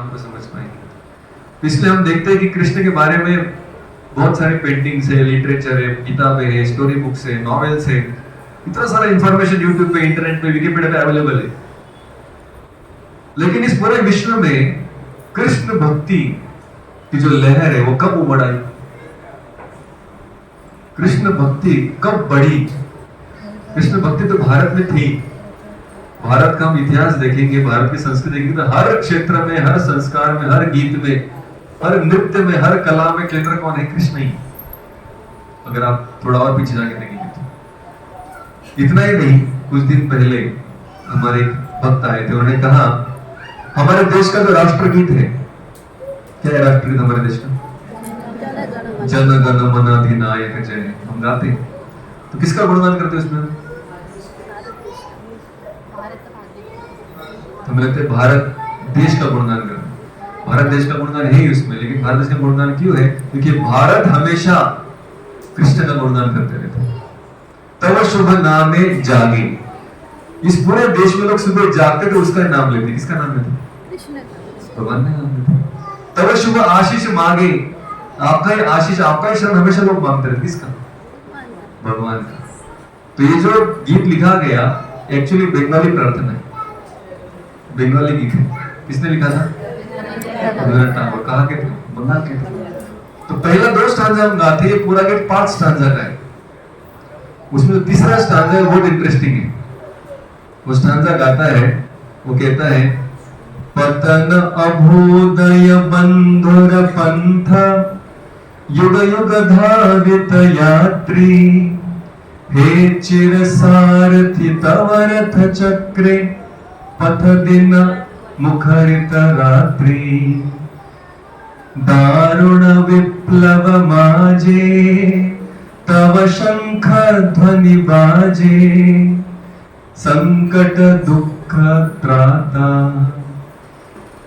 को समझ पाएंगे। तो इसलिए हम देखते हैं कि कृष्ण के बारे में बहुत सारे पेंटिंग्स है, लिटरेचर है, किताबें है, स्टोरी बुक्स है, नॉवेल्स है, इतना सारा इंफॉर्मेशन यूट्यूब पे, इंटरनेट पे, विकिपीडिया पे अवेलेबल है। लेकिन इस पूरे विश्व में कृष्ण भक्ति की जो लहर है वो कब उमड़ आई, कृष्ण भक्ति कब बढ़ी? कृष्ण भक्ति तो भारत में थी। भारत का हम इतिहास देखेंगे, भारत की संस्कृति देखेंगे तो हर क्षेत्र में, हर संस्कार में, हर गीत में, हर नृत्य में, हर कला में केंद्र कौन है? कृष्ण ही। अगर आप थोड़ा और पीछे जाके देखेंगे तो इतना ही नहीं, कुछ दिन पहले हमारे एक भक्त आए थे, उन्होंने कहा हमारे देश का जो राष्ट्रगीत है, क्या है राष्ट्रगीत हमारे देश का? जन गण मन अधिनायक जय। हम गाते हैं तो किसका गुणगान करते हैं उसमें? तो हम लगते हैं भारत देश का गुणगान करते हैं। भारत देश का गुणगान है ही उसमें, लेकिन भारत देश का गुणगान क्यों है? क्योंकि भारत हमेशा कृष्ण का गुणगान करते रहते हैं। तब शुभ नामे जागे, इस पूरे देश में लोग सुबह जागते थे, उसका नाम लेते। किसका नाम लेते? भगवान का नाम लेते। तब शुभ आशीष मांगे, आपका ही आशीष, आपका ही शरण हमेशा लोग मांगते रहते। किसका? भगवान का। तो ये जो गीत लिखा गया एक्चुअली बंगाली प्रार्थना है, बंगाली गीत है। किसने लिखा था? रविंद्रनाथ टैगोर। कहाँ के थे? बंगाल के थे। तो पहला 2 स्टांजा हम गाते हैं, पूरा गीत 5 स्टांजा का है। उसमें जो तीसरा स्टांजा है बहुत इंटरेस्टिंग है। वो स्टांजा गाता है, वो कहता है पतन अभोदय बंधुर पंथ युग युग धावित यात्री, हे चिर सारथी तव रथ चक्रे पथ दिन मुखरित रात्रि, दारुण विप्लव माजे तव शंख ध्वनि बाजे, संकट दुख त्राता,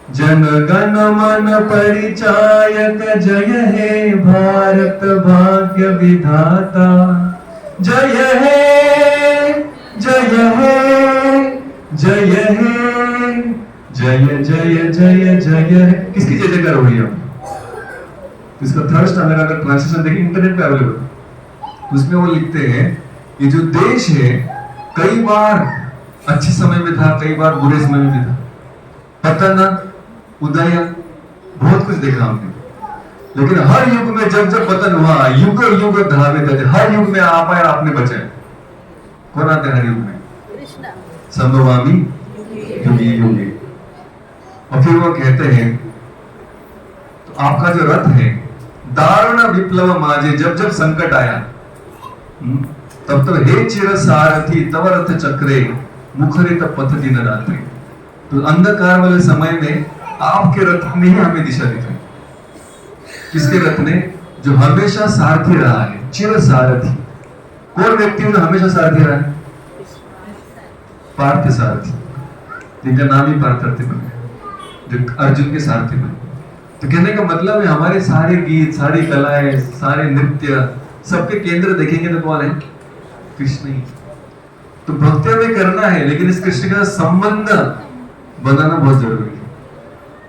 जन गण मन परिचायक जय हे भारत भाग्य विधाता, जय हे जय हे जय हे जय जय जय जय। किसकी जय जयकार हो रही है? इसका थर्ड स्टैंडर्ड अगर ट्रांसलेशन देखें इंटरनेट पे अवेलेबल, उसमें वो लिखते हैं ये जो देश है कई बार अच्छे समय में था, कई बार बुरे समय में भी था। पतन उदय बहुत कुछ देखा हमने, लेकिन हर युग में जब जब पतन हुआ युग युग धावित है, हर युग में आप आए, आपने बचाए। कौन आते हर युग में? कृष्ण। संभवामी युगे युगे। और फिर वो कहते हैं तो आपका जो रथ है दारुण विप्लव माजे, जब जब संकट आया तब तो हे चिर सारथी तव रथ चक्रे मुखरित पथ दिन रात्रि। तो अंधकार वाले समय में आपके रथ ने ही हमें दिशा दिखाई। किसके रथ ने? जो हमेशा सारथी रहा है, चिर सारथी। कौन व्यक्ति उन्हें हमेशा सारथी रहा है? पार्थ सारथी, जिनका नाम ही पार्थार्थी बन गया, जो अर्जुन के सारथी बने। तो कहने का मतलब है हमारे सारे गीत, सारी कलाएं, सारे नृत्य, सबके केंद्र देखेंगे तो कौन है? कृष्ण ही। तो भक्ति हमें करना है, लेकिन इस कृष्ण का संबंध बनाना बहुत जरूरी है।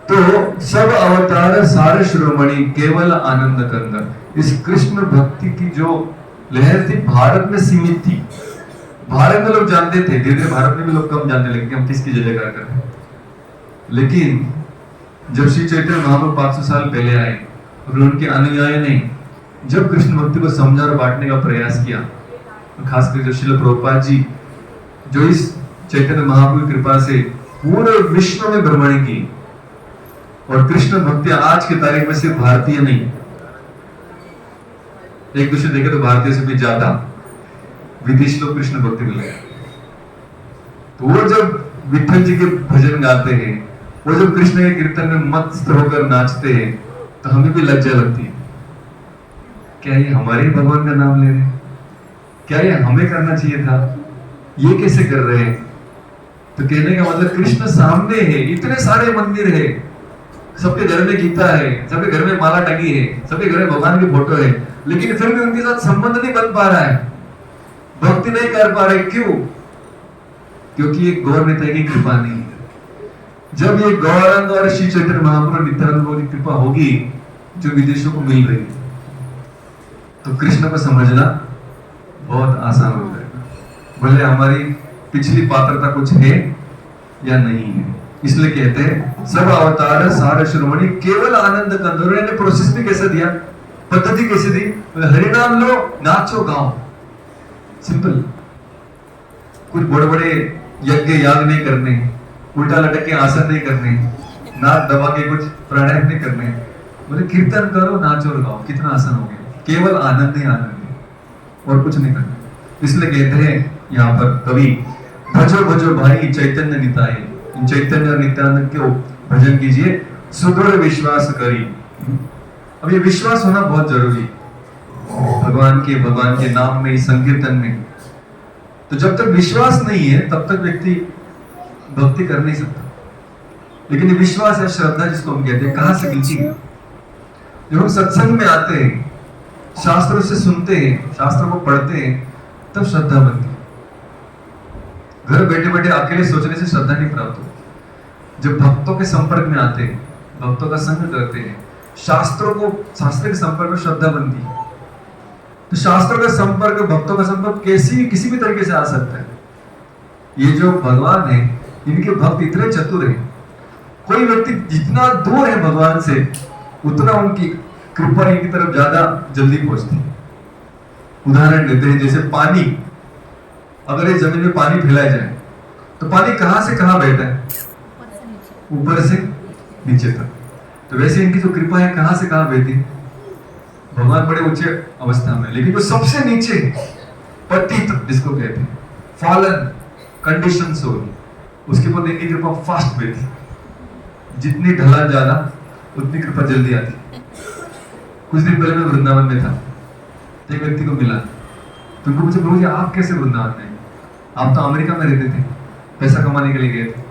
तो सब अवतार सारे शिरोमणि केवल आनंद कंद, इस कृष्ण भक्ति की जो लहर थी भारत में सीमित थी। भारत में लोग जानते थे, धीरे धीरे भारत में भी लोग कम जानने लगे कि हम किसकी जय जयकार कर रहे हैं। लेकिन जब श्री चैतन्य महाप्रभु 500 साल पहले आए और उनके अनुयायी ने जब कृष्ण भक्ति को समझा और बांटने का प्रयास किया, खासकर जो श्रील प्रभुपाद जी जो इस चैतन्य महाप्रभु की कृपा से पूरे विश्व में भ्रमण की, और कृष्ण भक्ति आज की तारीख में सिर्फ भारतीय नहीं, एक दूसरे देखे तो भारतीय से भी ज्यादा विदेशी लोग कृष्ण भक्ति में लगे। तो वो जब विठल जी के भजन गाते हैं, वो जब कृष्ण के कीर्तन में मस्त होकर नाचते हैं, तो हमें भी लज्जा लगती है। क्या ये हमारे भगवान का नाम ले रहे हैं? क्या ये हमें करना चाहिए था? ये कैसे कर रहे हैं? तो कहने का मतलब कृष्ण सामने है, इतने सारे मंदिर है, सबके घर में गीता है, सबके घर में माला टंगी है, सबके घर में भगवान की फोटो है, लेकिन फिर भी उनके साथ संबंध नहीं बन पा रहा है, भक्ति नहीं कर पा रहे। क्यों? क्योंकि ये गौर नेता की कृपा नहीं है। जब ये गौरांग और श्री चैतन्य महाप्रभु नित्यानंद प्रभु की कृपा होगी जो विदेशों को मिल रही है, तो कृष्ण को समझना बहुत आसान हो जाएगा, भले हमारी पिछली पात्रता कुछ है या नहीं है। इसलिए कहते हैं सब अवतार सार शिरोमणि केवल आनंद कंद। उन्होंने प्रोसेस भी कैसे दिया, पद्धति कैसे दी, हरिनाम लो नाचो गाओ, सिंपल। कुछ बड़े बड़े यज्ञ याग नहीं करने, उल्टा लटक के आसन नहीं करने, नाक दबा के कुछ प्राणायाम नहीं करने, बोले कीर्तन करो नाचो और गाओ, कितना आसान हो गया। केवल आनंद ही आनंद है और कुछ नहीं करना। इसलिए कहते हैं यहाँ पर कवि भजो भजो भाई चैतन्य निताय, इन चैतन्य और नित्यानंद के भजन कीजिए सुदृढ़ विश्वास करी। अब ये विश्वास होना बहुत जरूरी भगवान के नाम में, संकीर्तन में। तो जब तक विश्वास नहीं है तब तक व्यक्ति भक्ति कर नहीं सकता। लेकिन ये विश्वास है, श्रद्धा जिसको हम कहते हैं, कहां से मिलती है? जब हम सत्संग में आते हैं, शास्त्रों से सुनते हैं, शास्त्रों को पढ़ते हैं, तब श्रद्धा बनती है। घर बैठे बैठे अकेले सोचने से श्रद्धा नहीं प्राप्त होती। जब भक्तों के संपर्क में आते हैं, भक्तों का संग करते हैं, शास्त्र के संपर्क में श्रद्धा बनती है। तो शास्त्रों का संपर्क, भक्तों का संपर्क किसी भी तरीके से आ सकता है। ये जो भगवान है, इनके भक्त इतने चतुर हैं, कोई व्यक्ति जितना दूर है भगवान से उतना उनकी कृपा इनकी तरफ ज्यादा जल्दी पहुंचती है। उदाहरण देते हैं, जैसे पानी, अगर ये जमीन में पानी फैलाया जाए तो पानी कहां से कहां बहता है? ऊपर से नीचे तक। तो वैसे इनकी जो कृपा है कहां से कहां बहती है? भगवान बड़े ऊंचे अवस्था में, लेकिन जो सबसे नीचे पतित जिसको कहते हैं, फॉलन कंडीशन सोल, उसके ऊपर इनकी कृपा फास्ट बहती। जितनी ढलान ज्यादा उतनी कृपा जल्दी आती। कुछ दिन पहले मैं वृंदावन में था, एक व्यक्ति को मिला, तो उनको पूछा प्रभु जी आप कैसे वृंदावन में? आप तो अमेरिका में रहते थे, पैसा कमाने के लिए गए थे।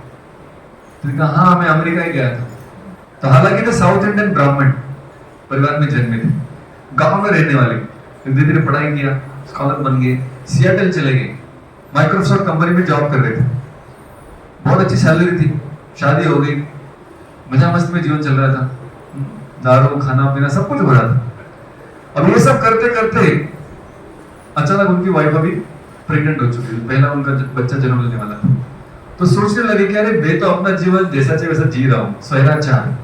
तो कहा हाँ मैं अमेरिका ही गया था। तो हालांकि तो साउथ इंडियन ब्राह्मण परिवार में जन्मे थे, गांव में रहने वाले, धीरे धीरे पढ़ाई किया, स्कॉलर बन गए, सियाटल चले गए, माइक्रोसॉफ्ट कंपनी में जॉब कर रहे थे, बहुत अच्छी सैलरी थी, शादी हो गई, मजा मस्ती में जीवन चल रहा था, दारू खाना पीना सब कुछ हो रहा था। अब ये सब करते करते अचानक उनकी वाइफ अभी प्रेग्नेंट हो चुकी थी, पहला उनका बच्चा जन्म लेने वाला था। तो सोचने लगे कि अरे मैं तो अपना जीवन जैसा चाहिए वैसा जी रहा हूँ, स्वैराचार,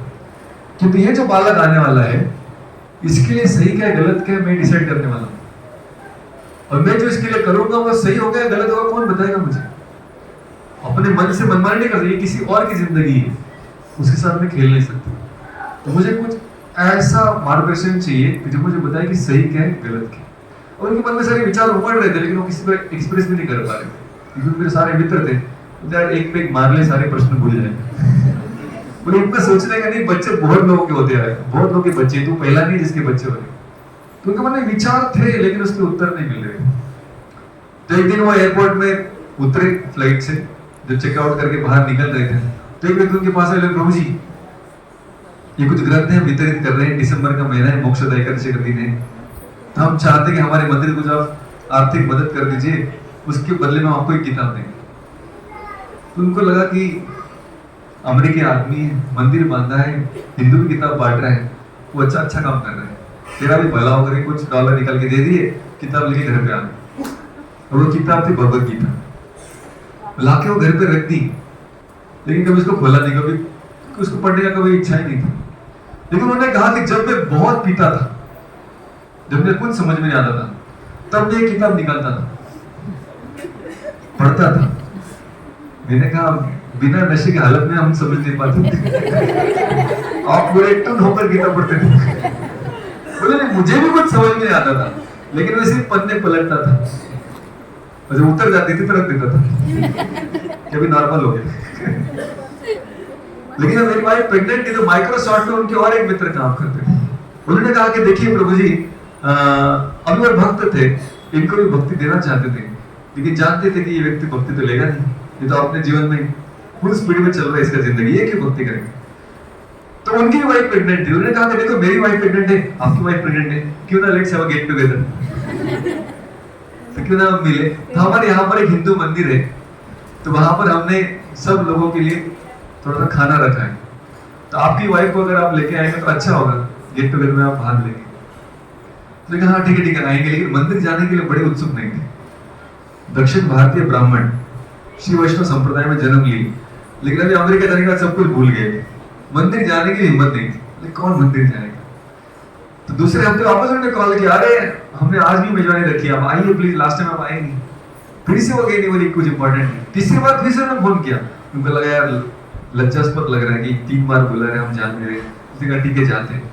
क्योंकि ये जो बालक आने वाला है इसके लिए सही क्या है गलत क्या है मैं डिसाइड करने वाला हूँ, और मैं जो इसके लिए करूंगा वो सही होगा या गलत होगा कौन बताएगा मुझे? अपने मन से मनमानी नहीं कर सकती, किसी और की जिंदगी है, उसके साथ में खेल नहीं सकता। तो मुझे कुछ ऐसा मार्गदर्शन चाहिए कि जो मुझे बताए कि सही क्या है गलत क्या है। और उनके मन में सारे विचार उमड़ रहे थे, लेकिन वो किसी को एक्सप्रेस भी नहीं कर पा रहे थे, क्योंकि मेरे सारे मित्र थे, यार एक पे एक मार ले सारे प्रश्न भूल जाए। बोले इतना सोचने का नहीं, बच्चे बहुत लोगों के होते हैं, बहुत लोगों के बच्चे, तू पहला नहीं जिसके बच्चे हो रहे। तो उनके मन में विचार थे लेकिन उसके उत्तर नहीं मिल रहे। तो एक दिन वो एयरपोर्ट में उतरे फ्लाइट से, जब चेकआउट करके बाहर निकल रहे थे, तो एक व्यक्ति उनके पास आए, प्रभु जी ये कुछ ग्रंथ है वितरित कर रहे हैं, दिसंबर का महीना है, मोक्षदा एकादशी का दिन है, तो हम चाहते हैं कि हमारे मंदिर को जो आप आर्थिक मदद कर दीजिए, उसके बदले में आपको एक किताब देंगे। तो उनको लगा कि अमेरिकी आदमी है, मंदिर बांधा है, हिंदू की किताब बांट रहा है, वो अच्छा काम कर रहा है, तेरा भी भला होकर कुछ डॉलर निकाल के दे दिए, किताब लेके घर पे आ गए। और वो किताब थी भगवत गीता, लाके वो घर पे रख दी, लेकिन कभी उसको खोला नहीं, कभी उसको पढ़ने का कभी इच्छा ही नहीं थी। लेकिन उन्होंने कहा कि जब मैं बहुत पीता था, जब मुझे कुछ समझ में नहीं आता था, तब मैं ये किताब निकालता था, पढ़ता था। मैंने कहा बिना नशे की हालत में हम समझ नहीं पाते। आप पूरे टन होकर किताब पढ़ते थे। बोले नहीं मुझे भी कुछ समझ में नहीं आता था, लेकिन मैं सिर्फ पन्ने पलटता था, और जब उतर जाती थी तो रख देता था, कभी नॉर्मल हो गया। लेकिन मेरी वाइफ प्रेग्नेंट थी, तो माइक्रोसॉफ्ट में उनके और एक मित्र काम करते थे। उन्होंने कहा कि देखिए प्रभु जी अभी वो भक्त थे, इनको भी भक्ति देना चाहते थे, लेकिन जानते थे कि ये व्यक्ति भक्ति तो लेगा नहीं, ये तो अपने जीवन में फुल स्पीड में चल रहा है इसका जिंदगी, ये क्यों भक्ति करेंगे? तो उनकी वाइफ प्रेग्नेंट थी, उन्होंने कहा कि देखो मेरी वाइफ प्रेग्नेंट है, आपकी वाइफ प्रेग्नेंट है, क्यों ना let's have a get together, तो क्यों ना हम मिले। तो हमारे यहाँ पर एक हिंदू मंदिर है, तो वहां पर हमने सब लोगों के लिए थोड़ा सा खाना रखा है, तो आपकी वाइफ को अगर आप लेके आएंगे तो अच्छा होगा, गेट टुगेदर में आप भाग लेंगे। तो कहा हाँ ठीक है आएंगे, लेकिन मंदिर जाने के लिए बड़े उत्सुक नहीं थे। दक्षिण भारतीय ब्राह्मण श्री वैष्णव संप्रदाय में जन्म ली, लेकिन अभी अमेरिका जाने के बाद सब कुछ भूल गए, मंदिर जाने की हिम्मत नहीं थी। लेकिन कौन मंदिर जाएगा? तो दूसरे हफ्ते वापस उन्होंने कॉल किया, अरे हमने आज भी मेजबानी रखी है, आप आइए प्लीज, लास्ट टाइम आप आए नहीं। फिर से वो गई नहीं, बोली कुछ इंपॉर्टेंट नहीं। तीसरी बार फिर से उन्होंने फोन किया, उनको लगा यार लज्जास्पद लग रहा है कि 3 बार बुला रहे, हम जान नहीं रहे। उसने कहा ठीक है जाते हैं।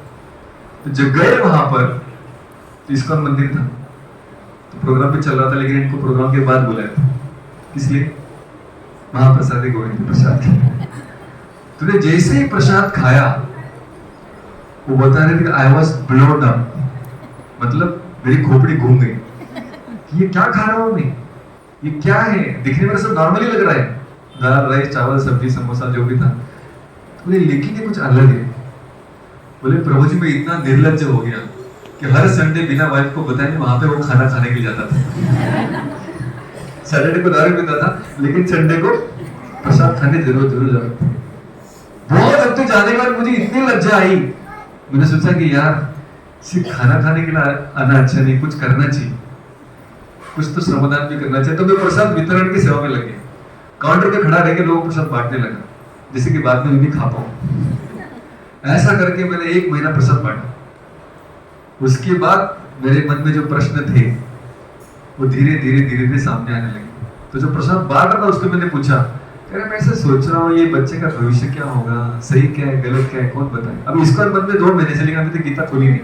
तो जब गए वहां पर तो इस्कॉन मंदिर था, तो प्रोग्राम भी चल रहा था, लेकिन इनको प्रोग्राम के बाद बुलाया था। इसलिए महाप्रसाद गोविंद प्रसाद तूने जैसे ही प्रसाद खाया, वो बता रहे थे आई वॉज ब्लोड अप, मतलब मेरी खोपड़ी घूम गई कि ये क्या खा रहा हूं मैं, ये क्या है? दिखने में सब नॉर्मली लग रहा है, दाल राइस चावल सब्जी समोसा जो भी था, तो बोले लेकिन ये कुछ अलग है। बोले प्रभु जी मैं इतना निर्लज्ज हो गया कि हर संडे बिना वाइफ को बताए वहां पे वो खाना खाने के लिए जाता था। सैटरडे को दारू पीता था, लेकिन संडे को प्रसाद खाने जरूर जाता था। बहुत हफ्ते जाने के बाद मुझे इतनी लज्जा आई, मैंने सोचा कि यार सिर्फ खाना खाने के लिए आना अच्छा नहीं, कुछ करना चाहिए, कुछ तो श्रमदान भी करना चाहिए। तो मैं प्रसाद वितरण की सेवा में लगे, काउंटर पे खड़ा रह के लोगों को प्रसाद बांटने लगा, जिससे कि बाद में भी खा पाऊं। ऐसा करके मैंने 1 महीना प्रसाद बांटा। उसके बाद मेरे मन में जो प्रश्न थे वो धीरे धीरे सामने आने लगे। तो जो प्रसाद बांट रहा था उसको मैंने पूछा, अरे मैं ऐसा सोच रहा हूँ ये बच्चे का भविष्य क्या होगा, सही क्या है गलत क्या है, कौन बताए। अब इसका मन में 2 महीने से, लेकिन अभी तो गीता खोली नहीं,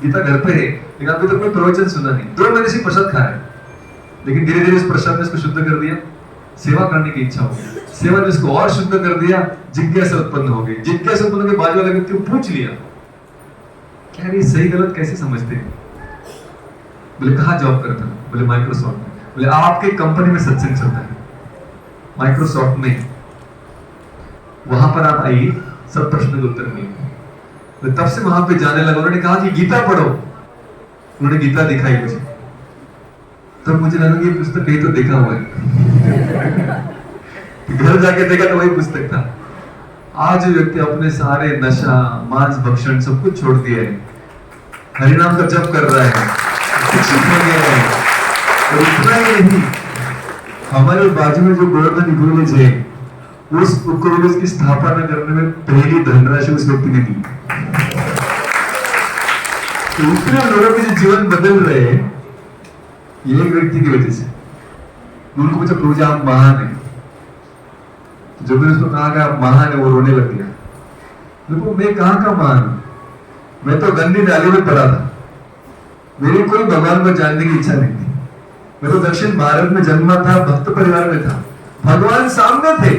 गीता घर पे है, लेकिन अभी तो कोई प्रवचन सुना नहीं। 2 महीने से प्रसाद खा है, लेकिन धीरे धीरे उस प्रसाद ने इसको शुद्ध कर दिया, सेवा करने की इच्छा हो गई। सेवा ने इसको और शुद्ध कर दिया, जिज्ञासा उत्पन्न हो गई। जिज्ञासा उत्पन्न के बाजू वाले व्यक्ति को पूछ लिया, क्या ये सही गलत कैसे समझते हैं? बोले कहाँ जॉब करता हूँ? बोले माइक्रोसॉफ्ट में। बोले आपके कंपनी में सत्संग चलता है माइक्रोसॉफ्ट में, वहां पर आप आइए, सब प्रश्न के उत्तर मिलेंगे। तो तब से वहां पे जाने लगा। उन्होंने कहा कि गीता पढ़ो, उन्होंने गीता दिखाई मुझे, तब मुझे लगा कि पुस्तक कहीं तो देखा हुआ है। घर जाके देखा तो वही पुस्तक था। आज व्यक्ति अपने सारे नशा मांस भक्षण सब कुछ छोड़ दिया है, हरिनाम का जप कर रहा है, और इतना ही नहीं, हमारे बाजू में जो गोवर्धन कॉलेज है, उस कॉलेज की स्थापना करने में पहली धनराशि उस व्यक्ति ने दी। तो उतने लोगों के जीवन बदल रहे हैं ये एक व्यक्ति की वजह से। उनको पूछा प्रभु जी आप महान है, जब मैंने उसको कहा कि आप महान है, वो रोने लग गया। देखो मैं कहाँ का महान हूं, मैं तो गंदी नाली में पड़ा था, मेरी कोई भगवान को जानने की इच्छा नहीं थी। मैं तो दक्षिण भारत में जन्मा था, भक्त परिवार में था, भगवान सामने थे,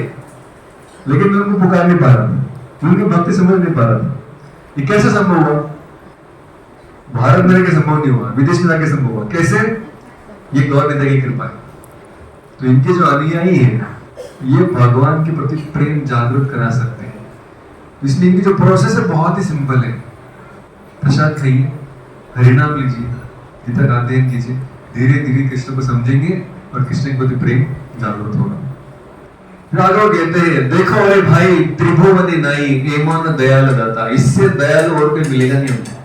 लेकिन मैं उनको पुकार नहीं पा रहा था, उनकी भक्ति समझ नहीं पा रहा था। ये कैसे संभव हुआ? भारत में रहकर संभव नहीं हुआ, विदेश में जाके संभव हुआ। कैसे? ये गौर नेता की कृपा है। तो इनके जो अनुयायी है ये भगवान के प्रति प्रेम जागरूक करा सकते हैं। इसलिए इनकी जो प्रोसेस है बहुत ही सिंपल है। प्रसाद खाइए, हरिनाम लीजिए, गीता का अध्ययन कीजिए, धीरे धीरे कृष्ण को समझेंगे और कृष्ण के प्रति प्रेम जागरूक होगा। राघव कहते हैं देखो अरे भाई त्रिभुवनी नाई एमन दयाल दाता, इससे दयाल और कोई मिलेगा नहीं हमको।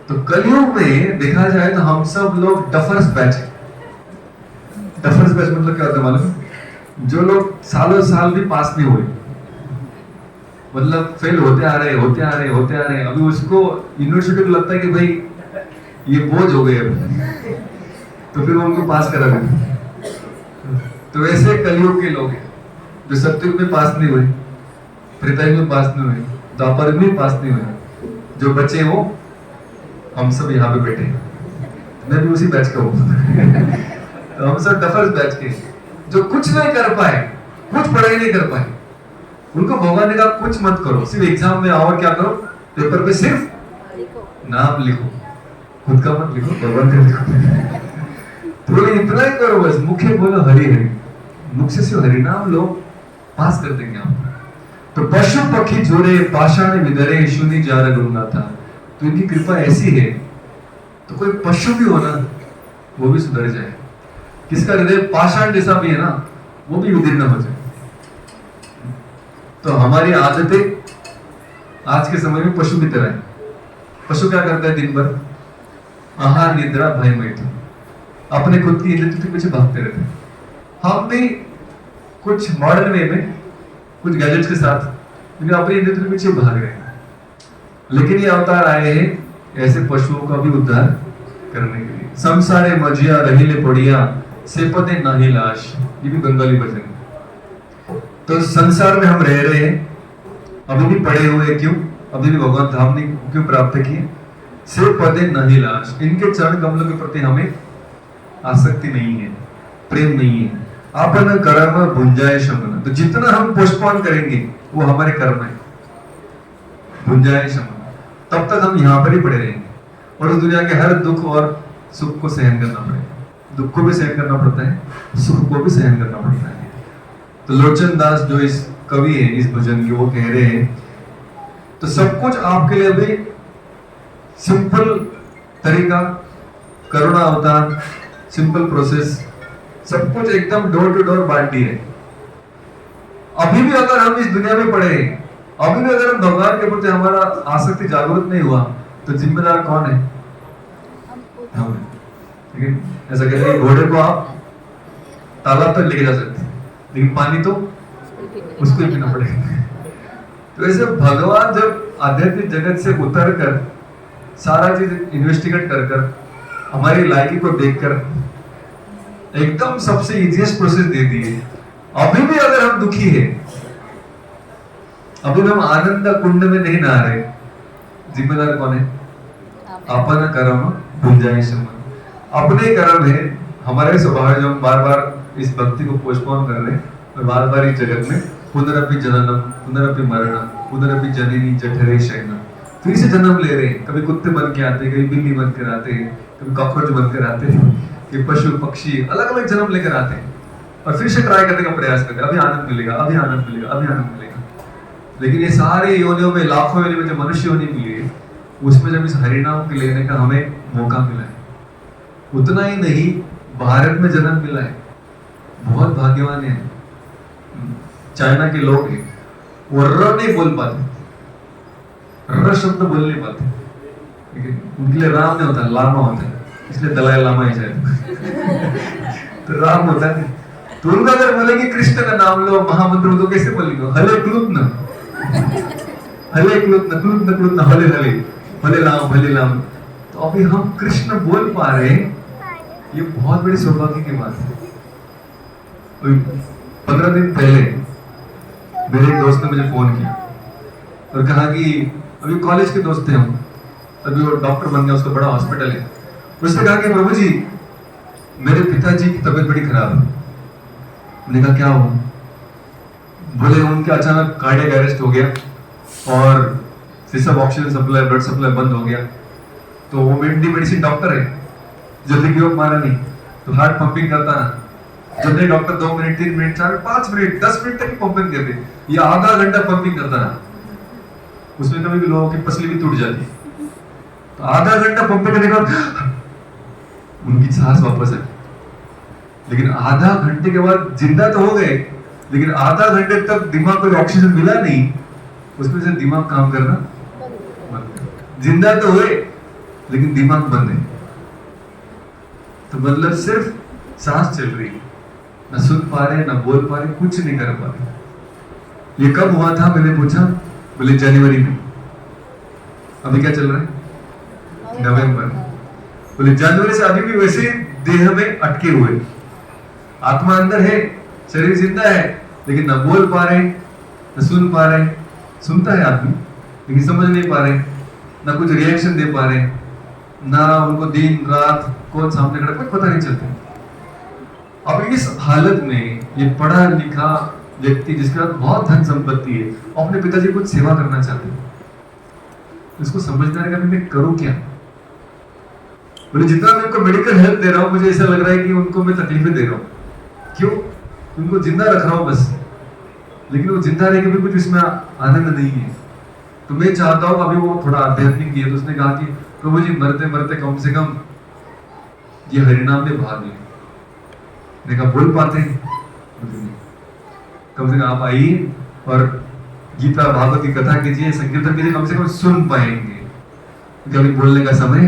तो कलयुग में देखा जाए तो हम सब लोग डफर्स बैच है। डफर्स बैच मतलब क्या होता है मालूम? जो लोग सालों साल भी पास नहीं हुए, मतलब फेल होते आ रहे, अभी उसको यूनिवर्सिटी को लगता है कि भाई ये बोझ हो गए अभी, तो फिर वो उनको पास करा देते। तो वैसे कलयुग के लोग हैं जो सत्युग में पास नहीं हुए, त्रेतायुग में पास नहीं हुए, द्वापर में पास नहीं हुए, जो बचे वो हम सब यहाँ पे बैठे हैं। मैं भी उसी बैच का हूँ। तो हम सब डफर्स बैच के, जो कुछ नहीं कर पाए, कुछ पढ़ाई नहीं कर पाए, उनको भगवान ने कहा कुछ मत करो, सिर्फ एग्जाम में आओ और क्या करो, पेपर पे सिर्फ नाम लिखो, खुद का मत लिखो, भगवान का लिखो। तो इतना ही करो बस, मुख्य बोलो हरि हरि, मुख से सिर्फ हरि नाम लो, पास कर देंगे आप। तो पशु पक्षी जोरे पाषाण विदरे शुनि जार गुरुनाथा। तो इनकी कृपा ऐसी है तो कोई पशु भी हो ना वो भी सुधर जाए, किसका हृदय पाषाण जैसा भी है ना वो भी विदीर्ण हो जाए। तो हमारी आदतें आज के समय में पशु की तरह है। पशु क्या करता है दिन भर? आहार निद्रा भय मैथुन, अपने खुद की इज्जत के पीछे भागते रहते हैं। हम भी कुछ मॉडर्न वे में कुछ गैजेट्स के साथ अपनी इज्जत के पीछे भाग रहे हैं, लेकिन ये अवतार आए हैं ऐसे पशुओं का भी उद्धार करने के लिए। संसारे मजिया रहीले पड़िया सेपते नाही लाश, ये भी बंगाली भजन है। तो संसार में हम रह रहे हैं, अभी भी पड़े हुए, क्यों? अभी भी भगवान धाम ने क्यों प्राप्त किए? सेपते नहीं लाश, इनके चरण कमलों के प्रति हमें आसक्ति नहीं है, प्रेम नहीं है। आपन कर्म भुंजाए शमन, तो जितना हम पोस्टपोन करेंगे वो हमारे कर्म है। भुंजाए शमन, तब तक हम यहाँ पर ही पड़े रहेंगे और उस दुनिया के हर दुख और सुख को सहन करना पड़ेगा। दुख को भी सहन करना पड़ता है, सुख को भी सहन करना पड़ता है। तो लोचन दास जो इस कवि है इस भजन के, वो कह रहे हैं तो सब कुछ आपके लिए अभी सिंपल तरीका, करुणा अवतार, सिंपल प्रोसेस, सब कुछ एकदम डोर टू डोर बांटी है। अभी भी अगर हम इस दुनिया में पड़े हैं, अभी भी अगर हम भगवान के प्रति हमारा आसक्ति जागरूक नहीं हुआ, तो जिम्मेदार कौन है? हम। ठीक है, ऐसा कहते हैं घोड़े को आप तालाब तक लेके जा सकते हैं, लेकिन पानी तो उसको ही पीना पड़ेगा। तो ऐसे भगवान जब आध्यात्मिक जगत से उतर कर सारा चीज इन्वेस्टिगेट कर हमारी लायकी को देखकर एकदम सबसे इजीएस्ट प्रोसेस दे दिए। अभी भी अगर हम दुखी है, अभी हम आनंद कुंड में नहीं नहा रहे, जिम्मेदार कौन है? अपन कर्म भुंजाए शमन, अपने कर्म है। हमारे स्वभाव जो हम बार बार इस भक्ति को पोस्टपोन कर रहे हैं और बार बार इस जगत में पुनरपि जननम पुनरपि मरणम पुनरपि जननी जठरे शयनम, फिर से जन्म ले रहे हैं। कभी कुत्ते बन के आते हैं, कभी बिल्ली बन कर आते हैं, कभी कॉकरोच बनकर आते हैं, कभी पशु पक्षी अलग अलग जन्म लेकर आते हैं और फिर से ट्राई करने का प्रयास करते हैं। अभी आनंद मिलेगा, अभी आनंद मिलेगा, अभी आनंद मिलेगा। लेकिन ये सारे योनियों में, लाखों योनियों में जो मनुष्य योनि मिली है, उसमें जब इस हरिनाम के लेने का हमें मौका मिला है, उतना ही नहीं भारत में जन्म मिला है, बहुत भाग्यवान है। चाइना के लोग हैं, वो र नहीं बोल पाते, र शब्द बोल नहीं पाते, उनके लिए राम नहीं होता, लामा होता है, इसलिए दलाई लामा ही जाए। तो राम होता है, तो उनका अगर बोलेंगे कृष्ण का नाम लो, महामंत्र, तो कैसे बोलेंगे? हले कृष्ण, हले कृष्ण, हले हले हले राम। तो अभी हम कृष्ण बोल पा रहे हैं, ये बहुत बड़ी सौभाग्य की बात है। 15 दिन पहले मेरे एक दोस्त ने मुझे फोन किया और कहा कि अभी कॉलेज के दोस्त थे हम, अभी वो डॉक्टर बन गया, उसका बड़ा हॉस्पिटल है। उसने कहा कि प्रभु जी मेरे पिताजी की तबीयत बड़ी खराब है। मैंने कहा क्या हुआ? बोले उनके अचानक कार्डियक अरेस्ट हो गया और सब ऑक्सीजन सप्लाई, ब्लड सप्लाई बंद हो गया। तो वो मेडिसिन डॉक्टर है, जल्दी क्यों मारा नहीं, तो हार्ट पंपिंग करता ना, जल्दी doctor 2 minute 3 minute 4 5 minute 10 minute तक पंपिंग करते, या आधा घंटा पंपिंग करता ना, उसमें कभी भी लोगों की पसली भी टूट जाती। तो आधा घंटा पंपिंग करने के बाद उनकी सांस वापस आई, लेकिन आधा घंटे के बाद जिंदा तो हो गए, लेकिन आधा घंटे तक दिमाग को ऑक्सीजन मिला नहीं, उसमें से दिमाग काम करना बंद। जिंदा तो हुए लेकिन दिमाग बंद है। तो मतलब सिर्फ सांस चल रही, ना सुन पा रहे, ना बोल पा रहे, कुछ नहीं कर पा रहे। ये कब हुआ था? मैंने पूछा, बोले जनवरी में। अभी क्या चल रहा है? नवंबर। बोले जनवरी से अभी भी वैसे देह में अटके हुए, आत्मा अंदर है, शरीर जिंदा है, लेकिन ना बोल पा रहे, ना सुन पा रहे। सुनता है आदमी लेकिन समझ नहीं पा रहे, ना कुछ रिएक्शन दे पा रहे, ना उनको दिन रात कौन सामने खड़ा कुछ पता नहीं चलता। अब इस हालत में ये पढ़ा लिखा व्यक्ति जिसका बहुत धन संपत्ति है, अपने पिताजी को कुछ सेवा करना चाहते हैं, इसको समझना है कि मैं करूं क्या। बोले जितना मैं उनको मेडिकल हेल्प दे रहा हूं, मुझे ऐसा लग रहा है कि उनको मैं तकलीफें दे रहा हूं। क्यों? उनको जिंदा रख रहा हूं बस, लेकिन वो जिंदा रह के भी कुछ इसमें आनंद नहीं है। तो मैं चाहता हूं, अभी वो थोड़ा आध्यात्मिक है, तो उसने कहा कि प्रभु जी मरते मरते कम से कम ये हरिनाम में भाग ले। मैंने कहा बोल पाते हैं? कम से कम आप आइए और गीता भागवत की कथा कीजिए, संकीर्तन कीजिए, कम से कम सुन पाएंगे, क्योंकि अभी बोलने का समय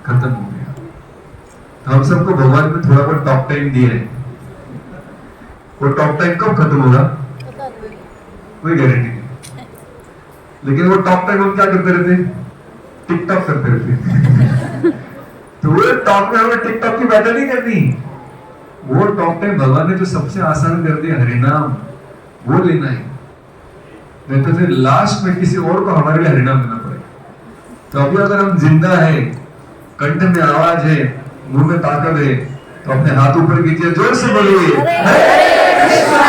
खत्म हो गया। तो हम सबको भगवान ने थोड़ा बहुत टॉक टाइम दिया है, वो टॉक टाइम कब खत्म होगा कोई गारंटी नहीं। लेकिन वो टॉक टाइम हम क्या करते रहते, टिकटॉक करते रहते। तो वो टॉक में हमें टिकटॉक की बातें नहीं करनी, वो टॉक टाइम भगवान ने जो सबसे आसान कर दिया, हरिनाम, वो लेना है। नहीं तो फिर लास्ट में किसी और को हमारे लिए हरिनाम देना पड़ेगा। तो अभी अगर हम जिंदा है, कंठ में आवाज है, मुंह में ताकत है, तो अपने हाथ ऊपर कीजिए, जोर से बोलिए हरे कृष्णा